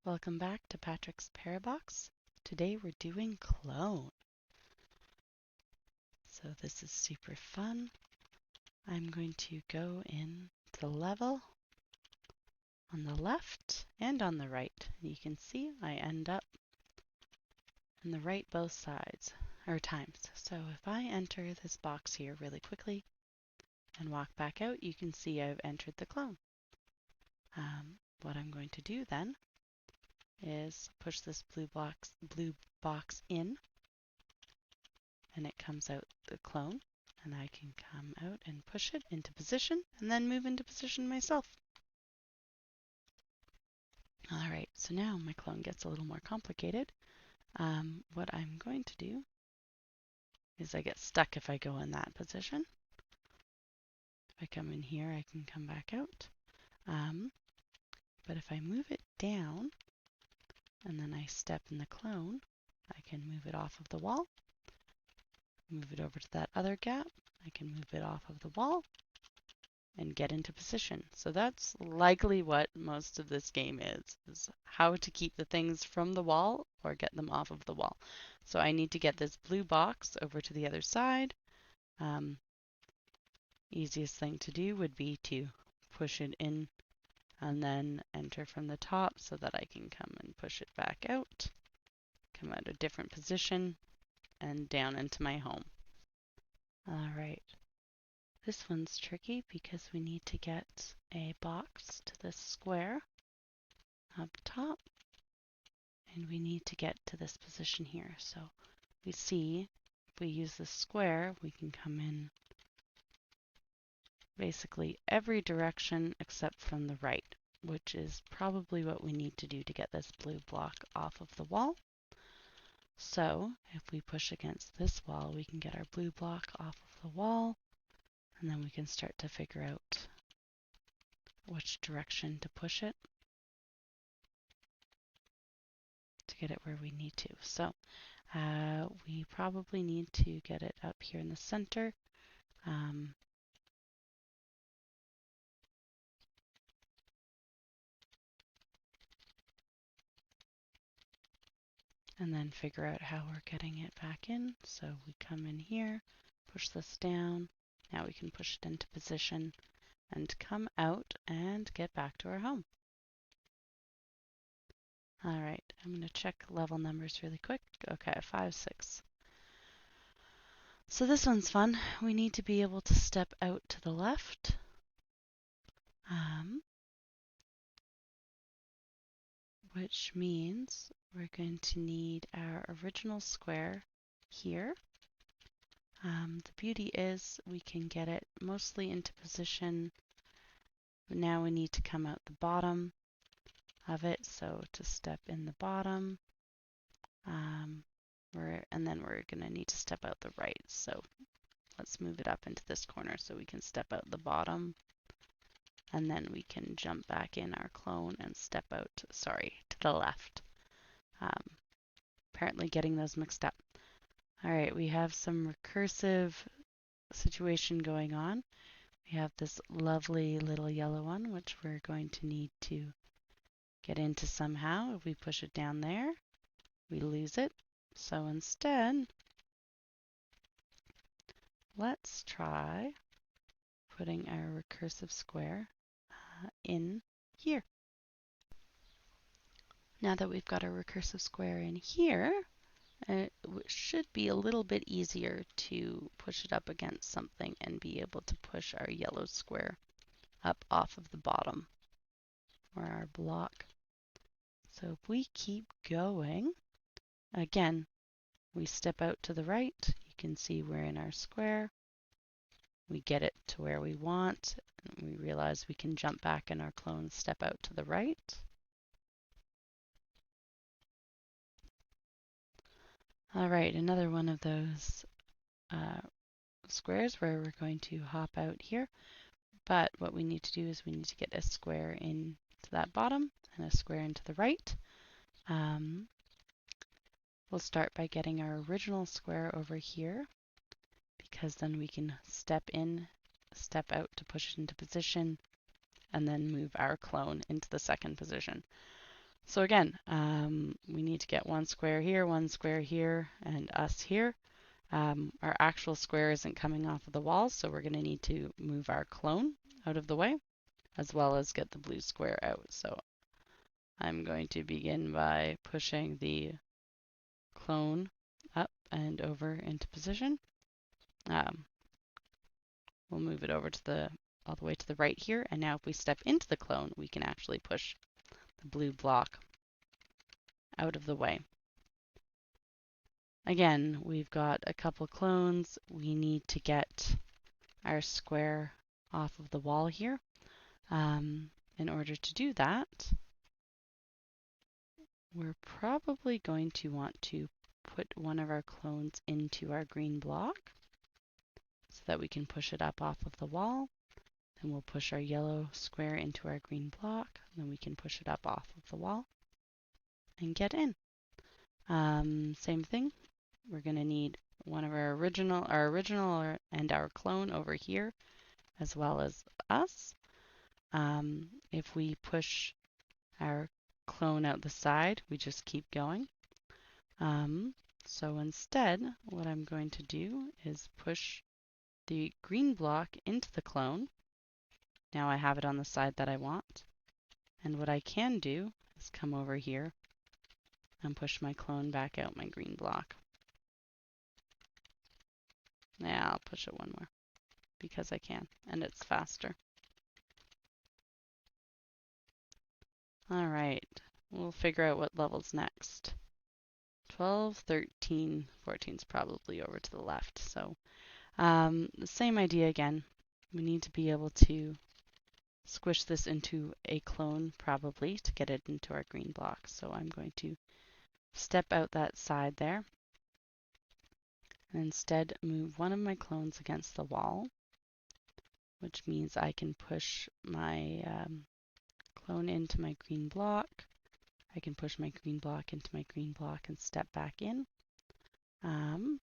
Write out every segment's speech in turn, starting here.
Welcome back to Patrick's Parabox. Today we're doing clone. So this is super fun. I'm going to go in to level on the left and on the right. You can see I end up on the right both sides, or times. So if I enter this box here really quickly and walk back out, you can see I've entered the clone. What I'm going to do then is push this blue box in, and it comes out the clone, and I can come out and push it into position and then move into position myself. Alright, so now my clone gets a little more complicated. What I'm going to do is I get stuck if I go in that position. If I come in here, I can come back out. But if I move it down and then I step in the clone, I can move it off of the wall, move it over to that other gap, I can move it off of the wall, and get into position. So that's likely what most of this game is how to keep the things from the wall or get them off of the wall. So I need to get this blue box over to the other side. Easiest thing to do would be to push it in and then enter from the top so that I can come and push it back out, come out a different position, and down into my home. All right. This one's tricky because we need to get a box to this square up top, and we need to get to this position here. So we see if we use the square, we can come in basically every direction except from the right, which is probably what we need to do to get this blue block off of the wall. So if we push against this wall, we can get our blue block off of the wall, and then we can start to figure out which direction to push it to get it where we need to. So we probably need to get it up here in the center. And then figure out how we're getting it back in. So we come in here, push this down. Now we can push it into position and come out and get back to our home. All right, I'm going to check level numbers really quick. Okay, 5, 6. So this one's fun. We need to be able to step out to the left. Which means we're going to need our original square here. The beauty is we can get it mostly into position. Now we need to come out the bottom of it. So to step in the bottom, and then we're going to need to step out the right. So let's move it up into this corner so we can step out the bottom. And then we can jump back in our clone and step out, to the left. Apparently getting those mixed up. All right, we have some recursive situation going on. We have this lovely little yellow one, which we're going to need to get into somehow. If we push it down there, we lose it. So instead, let's try putting our recursive square in here. Now that we've got our recursive square in here, it should be a little bit easier to push it up against something and be able to push our yellow square up off of the bottom or our block. So if we keep going, again, we step out to the right. You can see we're in our square. We get it to where we want. And we realize we can jump back in our clone, step out to the right. All right, another one of those squares where we're going to hop out here. But what we need to do is we need to get a square into that bottom and a square into the right. We'll start by getting our original square over here, because then we can step in, step out to push it into position, and then move our clone into the second position. So again, we need to get one square here, and us here. Our actual square isn't coming off of the wall, so we're going to need to move our clone out of the way, as well as get the blue square out. So I'm going to begin by pushing the clone up and over into position. We'll move it over to all the way to the right here, and now if we step into the clone, we can actually push the blue block out of the way. Again, we've got a couple clones. We need to get our square off of the wall here. In order to do that, we're probably going to want to put one of our clones into our green block so that we can push it up off of the wall. Then we'll push our yellow square into our green block, and then we can push it up off of the wall and get in. Same thing. We're going to need one of our original and our clone over here, as well as us. If we push our clone out the side, we just keep going. So instead, what I'm going to do is push the green block into the clone. Now I have it on the side that I want. And what I can do is come over here and push my clone back out my green block. Yeah, I'll push it one more because I can, and it's faster. All right, we'll figure out what level's next. 12, 13, 14 is probably over to the left. So the same idea again. We need to be able to squish this into a clone probably to get it into our green block. So I'm going to step out that side there and instead move one of my clones against the wall, which means I can push my clone into my green block. I can push my green block into my green block and step back in. And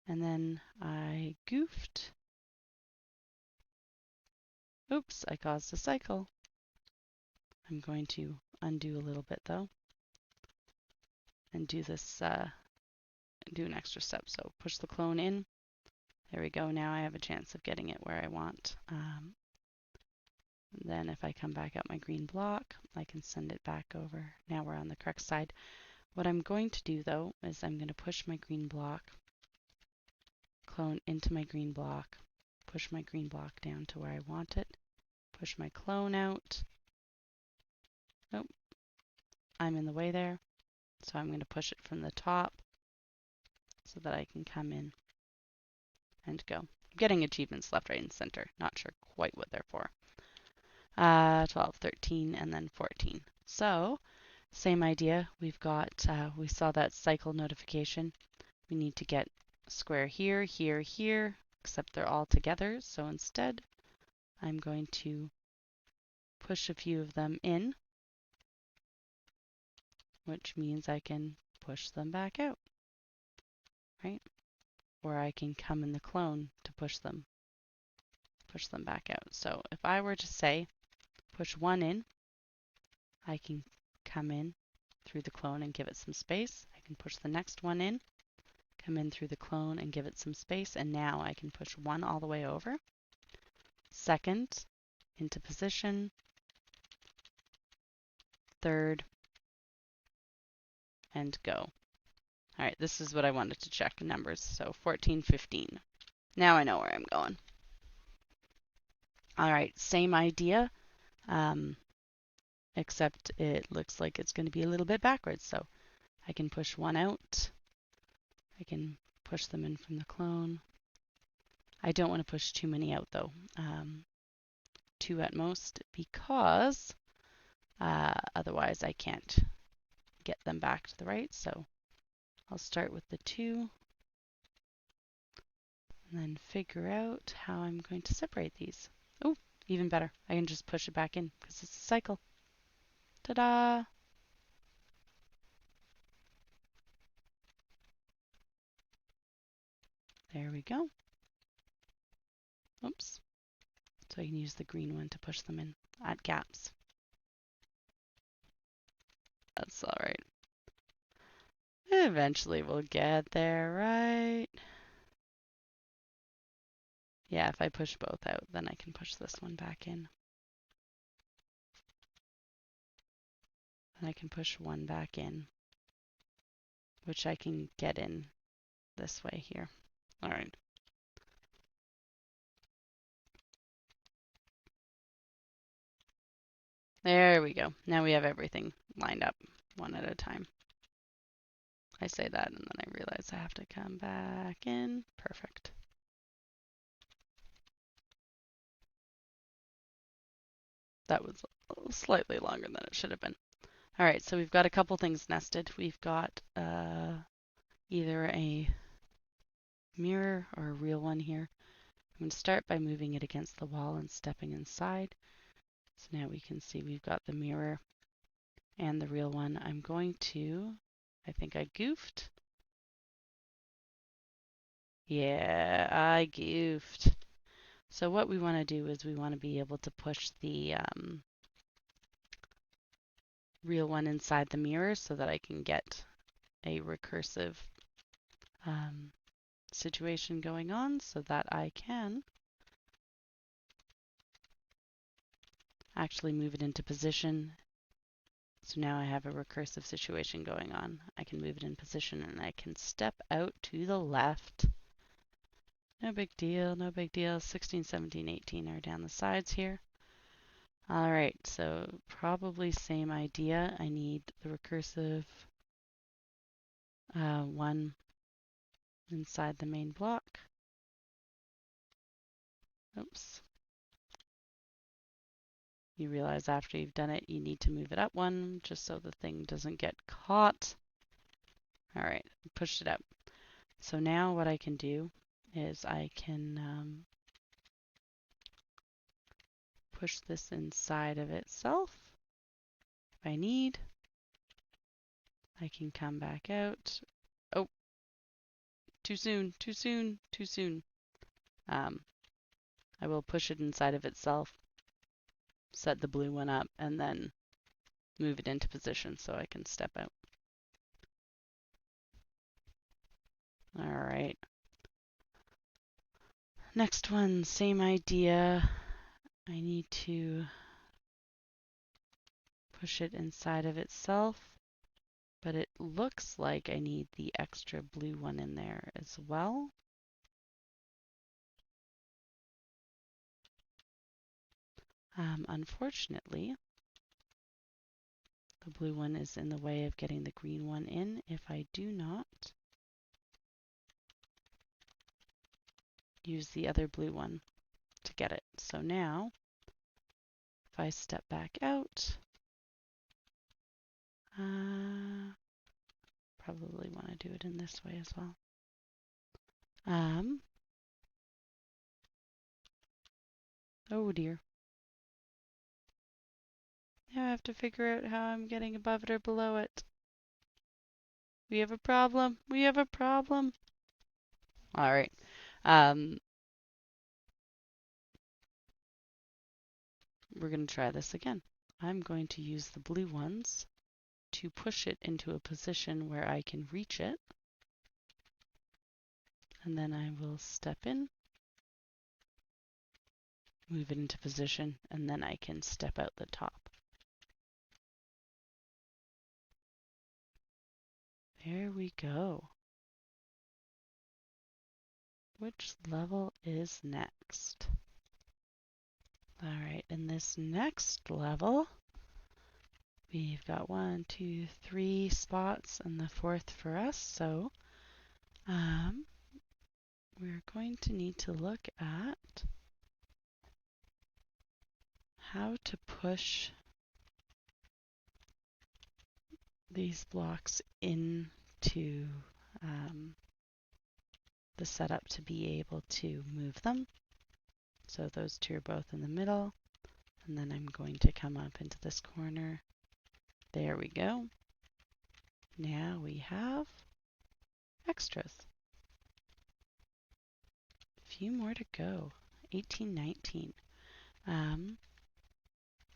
then I goofed. Oops, I caused a cycle. I'm going to undo a little bit though and do this, do an extra step. So push the clone in. There we go. Now I have a chance of getting it where I want. Then if I come back up my green block, I can send it back over. Now we're on the correct side. What I'm going to do though is I'm going to push my green block, clone into my green block, push my green block down to where I want it, push my clone out. Nope, I'm in the way there. So I'm going to push it from the top so that I can come in and go. I'm getting achievements left, right, and center. Not sure quite what they're for. 12, 13, and then 14. So same idea. We've got, we saw that cycle notification. We need to get square here, here, here, except they're all together. So instead, I'm going to push a few of them in, which means I can push them back out, right? Or I can come in the clone to push them back out. So if I were to say push one in, I can come in through the clone and give it some space. I can push the next one in, come in through the clone and give it some space, and now I can push one all the way over. Second, into position. Third, and go. All right, this is what I wanted to check numbers. So 14, 15. Now I know where I'm going. All right, same idea, except it looks like it's going to be a little bit backwards. So I can push one out. I can push them in from the clone. I don't want to push too many out though. 2 at most, because otherwise I can't get them back to the right. So I'll start with the 2 and then figure out how I'm going to separate these. Oh, even better. I can just push it back in because it's a cycle. Ta-da! There we go. Oops. So I can use the green one to push them in at gaps. That's all right. Eventually we'll get there, right? Yeah, if I push both out, then I can push this one back in. And I can push one back in, which I can get in this way here. All right. There we go. Now we have everything lined up one at a time. I say that and then I realize I have to come back in. Perfect. That was slightly longer than it should have been. All right, so we've got a couple things nested. We've got either a mirror or a real one here. I'm going to start by moving it against the wall and stepping inside. So now we can see we've got the mirror and the real one. I'm going to, I think I goofed. Yeah, I goofed. So what we want to do is we want to be able to push the real one inside the mirror so that I can get a recursive situation going on so that I can actually move it into position. So now I have a recursive situation going on. I can move it in position and I can step out to the left. No big deal, no big deal. 16, 17, 18 are down the sides here. All right, so probably same idea. I need the recursive one inside the main block. Oops. You realize after you've done it, you need to move it up one just so the thing doesn't get caught. All right, pushed it up. So now what I can do is I can push this inside of itself if I need. I can come back out. Oh, too soon, too soon, too soon. I will push it inside of itself, set the blue one up, and then move it into position so I can step out. All right. Next one, same idea. I need to push it inside of itself, but it looks like I need the extra blue one in there as well. Unfortunately, the blue one is in the way of getting the green one in if I do not use the other blue one to get it. So now, if I step back out, probably want to do it in this way as well. Oh dear. Now I have to figure out how I'm getting above it or below it. We have a problem. We have a problem. All right. We're going to try this again. I'm going to use the blue ones to push it into a position where I can reach it. And then I will step in, move it into position, and then I can step out the top. There we go. Which level is next? All right, in this next level, we've got 1, 2, 3 spots and the fourth for us. So we're going to need to look at how to push these blocks into the setup to be able to move them. So those two are both in the middle, and then I'm going to come up into this corner. There we go. Now we have extras. A few more to go. 18, 19.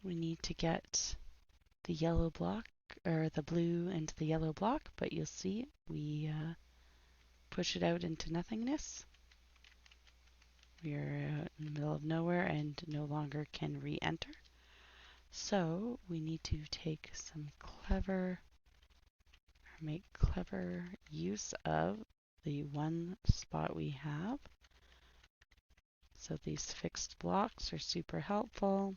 We need to get the yellow block or the blue into the yellow block, but you'll see we push it out into nothingness. We're out in the middle of nowhere and no longer can re-enter. So we need to take some make clever use of the one spot we have. So these fixed blocks are super helpful.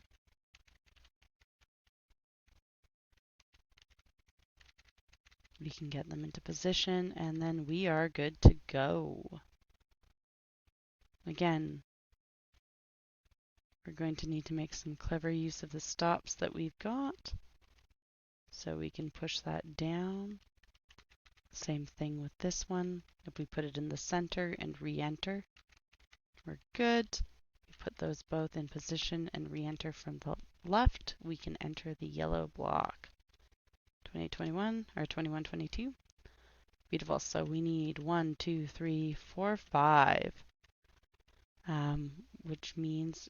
We can get them into position and then we are good to go. Again, we're going to need to make some clever use of the stops that we've got. So we can push that down. Same thing with this one. If we put it in the center and re-enter, we're good. We put those both in position and re-enter from the left, we can enter the yellow block. 2021 or 2122. Beautiful. So we need 1, 2, 3, 4, 5, which means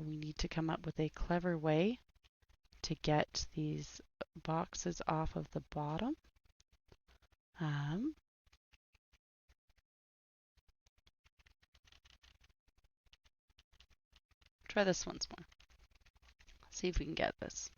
we need to come up with a clever way to get these boxes off of the bottom. Try this once more. See if we can get this.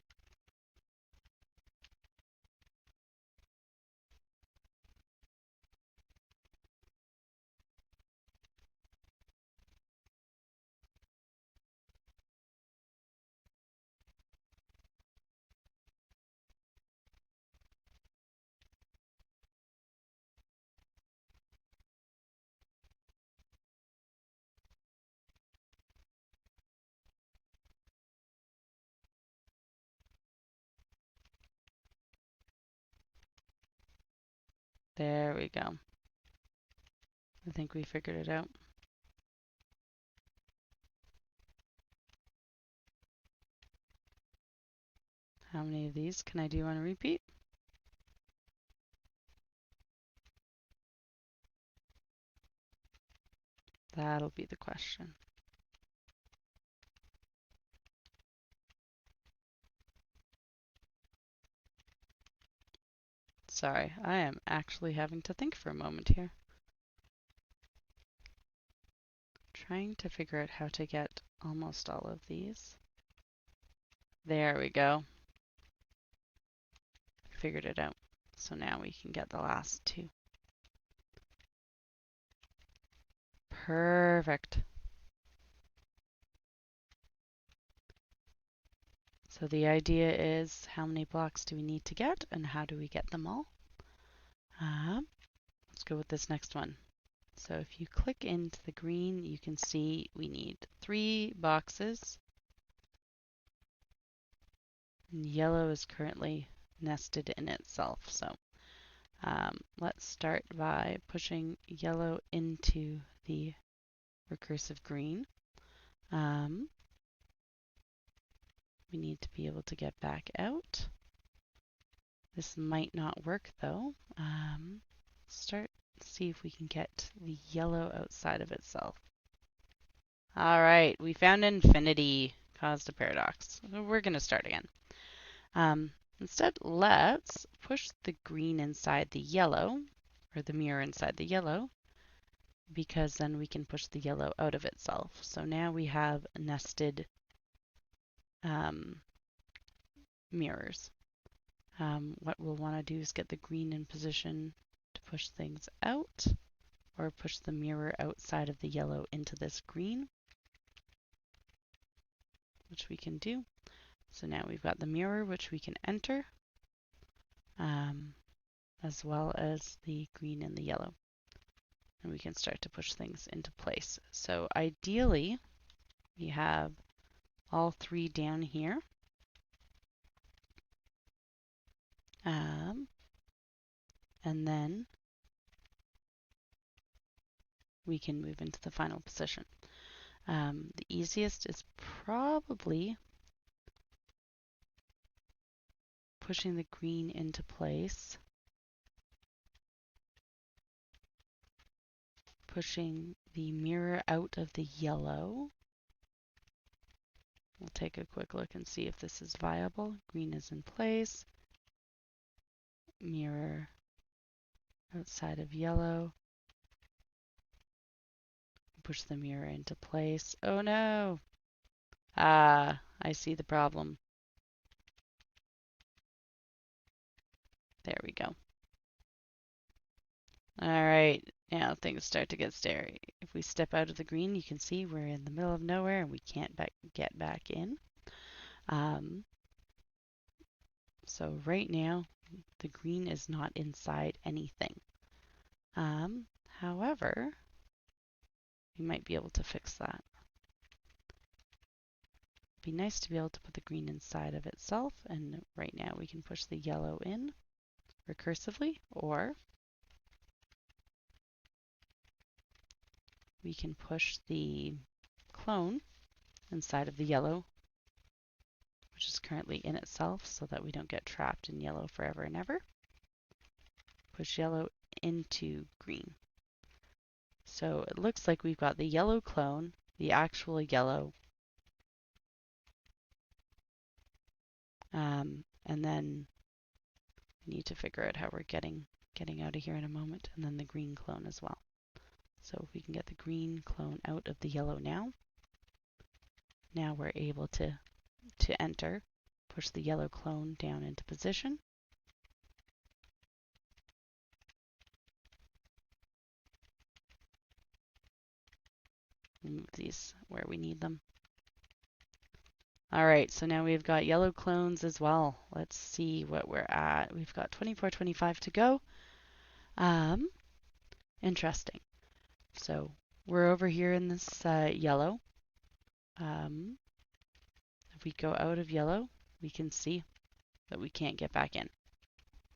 There we go. I think we figured it out. How many of these can I do on a repeat? That'll be the question. Sorry, I am actually having to think for a moment here. Trying to figure out how to get almost all of these. There we go. Figured it out. So now we can get the last two. Perfect. So the idea is how many blocks do we need to get and how do we get them all? Let's go with this next one. So if you click into the green, you can see we need 3 boxes. And yellow is currently nested in itself. So let's start by pushing yellow into the recursive green. We need to be able to get back out. This might not work though. See if we can get the yellow outside of itself. All right, we found infinity, caused a paradox. We're going to start again. Instead, let's push the green inside the yellow, or the mirror inside the yellow, because then we can push the yellow out of itself. So now we have nested mirrors. What we'll want to do is get the green in position to push things out, or push the mirror outside of the yellow into this green, which we can do. So now we've got the mirror, which we can enter, as well as the green and the yellow. And we can start to push things into place. So ideally, we have all 3 down here. And then we can move into the final position. The easiest is probably pushing the green into place, pushing the mirror out of the yellow. We'll take a quick look and see if this is viable. Green is in place. mirror outside of yellow. Push the mirror into place. Oh no! Ah, I see the problem. There we go. All right, now things start to get scary. If we step out of the green, you can see we're in the middle of nowhere and we can't get back in. So right now, the green is not inside anything. However, we might be able to fix that. It'd be nice to be able to put the green inside of itself, and right now we can push the yellow in recursively, or we can push the clone inside of the yellow, which is currently in itself, so that we don't get trapped in yellow forever and ever. Push yellow into green. So it looks like we've got the yellow clone, the actual yellow, and then we need to figure out how we're getting out of here in a moment, and then the green clone as well. So if we can get the green clone out of the yellow now we're able to enter, push the yellow clone down into position. Move these where we need them. All right, so now we've got yellow clones as well. Let's see what we're at. We've got 24-25 to go. Interesting. So we're over here in this yellow. If we go out of yellow, we can see that we can't get back in.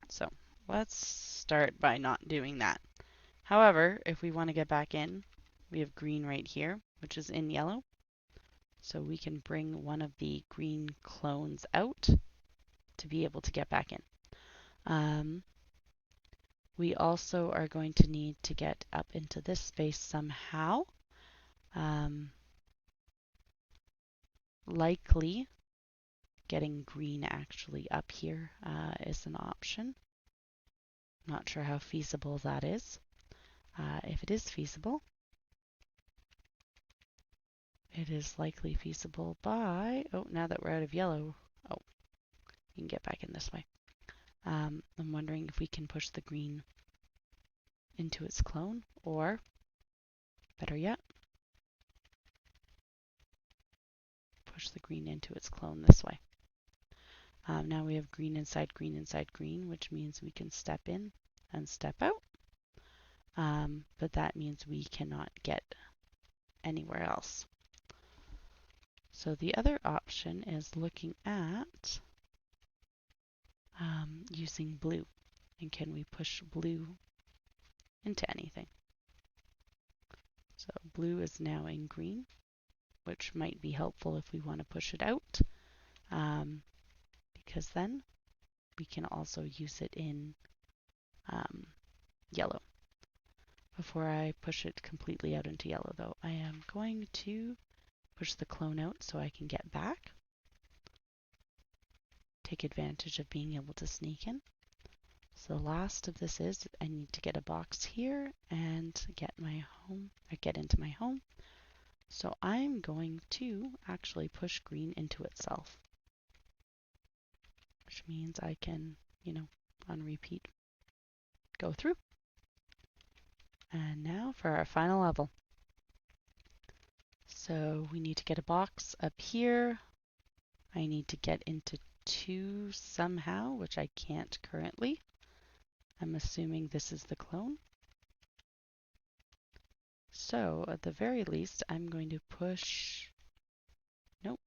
So let's start by not doing that. However, if we want to get back in, we have green right here, which is in yellow. So we can bring one of the green clones out to be able to get back in. We also are going to need to get up into this space somehow. Likely getting green actually up here is an option. Not sure how feasible that is. If it is feasible, it is likely feasible by, oh, now that we're out of yellow, oh, you can get back in this way. I'm wondering if we can push the green into its clone, or better yet, push the green into its clone this way. Now we have green inside green, which means we can step in and step out. But that means we cannot get anywhere else. So the other option is looking at using blue. And can we push blue into anything? So blue is now in green, which might be helpful if we want to push it out, because then we can also use it in yellow. Before I push it completely out into yellow, though, I am going to push the clone out so I can get back. Take advantage of being able to sneak in. So the last of this is I need to get a box here and get into my home. So I'm going to actually push green into itself, which means I can, on repeat, go through. And now for our final level. So we need to get a box up here. I need to get into 2 somehow, which I can't currently. I'm assuming this is the clone. So at the very least, I'm going to push, nope,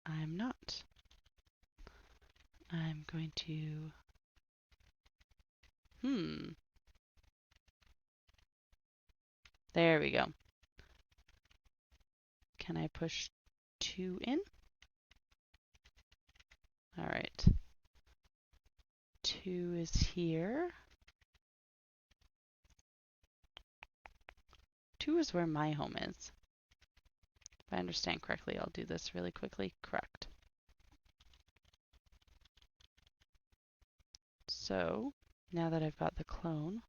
I'm not. I'm going to, there we go. Can I push 2 in? All right. 2 is here. 2 is where my home is. If I understand correctly, I'll do this really quickly. Correct. So now that I've got the clone,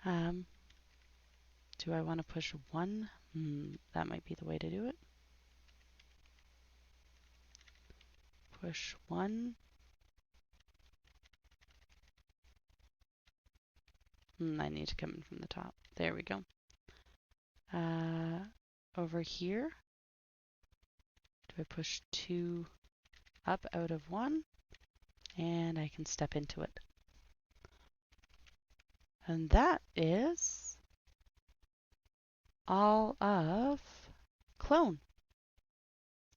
do I want to push 1? That might be the way to do it. Push 1. I need to come in from the top. There we go. Over here, do I push 2 up out of 1? And I can step into it. And that is all of clone.